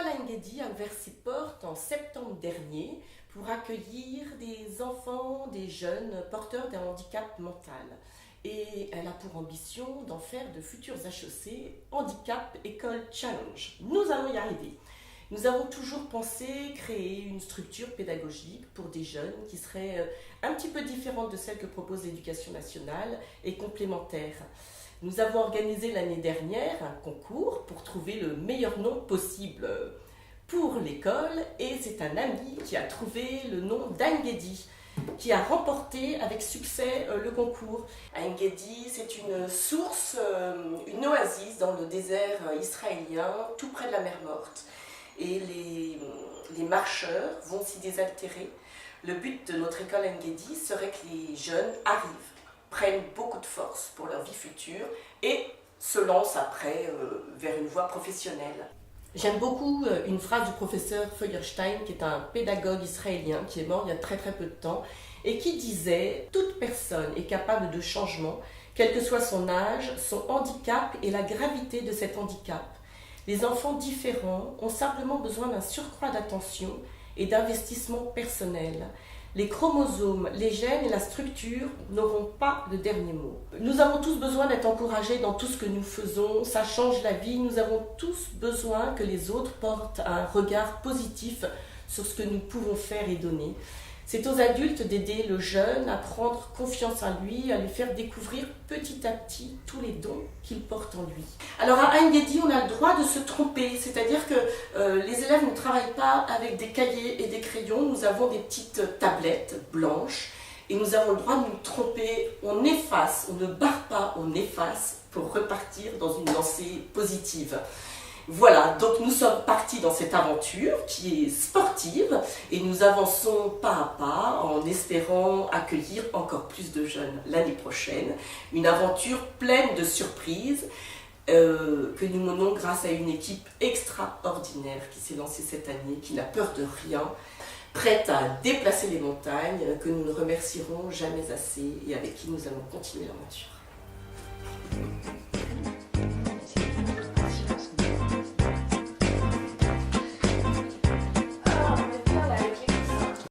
L'école Engedi a ouvert ses portes en septembre dernier pour accueillir des enfants, des jeunes porteurs d'un handicap mental. Et elle a pour ambition d'en faire de futurs HEC Handicap École Challenge. Nous allons y arriver. Nous avons toujours pensé créer une structure pédagogique pour des jeunes qui serait un petit peu différente de celle que propose l'Éducation nationale et complémentaire. Nous avons organisé l'année dernière un concours pour trouver le meilleur nom possible pour l'école et c'est un ami qui a trouvé le nom d'Engedi qui a remporté avec succès le concours. Engedi, c'est une source, une oasis dans le désert israélien, tout près de la mer Morte. Et les marcheurs vont s'y désaltérer. Le but de notre école Engedi serait que les jeunes arrivent, prennent beaucoup de force pour leur vie future et se lancent après vers une voie professionnelle. J'aime beaucoup une phrase du professeur Feuerstein, qui est un pédagogue israélien qui est mort il y a très peu de temps, et qui disait « Toute personne est capable de changement, quel que soit son âge, son handicap et la gravité de cet handicap. Les enfants différents ont simplement besoin d'un surcroît d'attention et d'investissement personnel. Les chromosomes, les gènes et la structure n'auront pas le dernier mot. Nous avons tous besoin d'être encouragés dans tout ce que nous faisons, ça change la vie. Nous avons tous besoin que les autres portent un regard positif sur ce que nous pouvons faire et donner. C'est aux adultes d'aider le jeune à prendre confiance en lui, à lui faire découvrir petit à petit tous les dons qu'il porte en lui. Alors à Engedi, on a le droit de se tromper, c'est-à-dire que les élèves ne travaillent pas avec des cahiers et des crayons, nous avons des petites tablettes blanches et nous avons le droit de nous tromper, on efface, on ne barre pas, on efface pour repartir dans une lancée positive. Voilà, donc nous sommes partis dans cette aventure qui est sportive et nous avançons pas à pas en espérant accueillir encore plus de jeunes l'année prochaine. Une aventure pleine de surprises que nous menons grâce à une équipe extraordinaire qui s'est lancée cette année, qui n'a peur de rien, prête à déplacer les montagnes, que nous ne remercierons jamais assez et avec qui nous allons continuer l'aventure.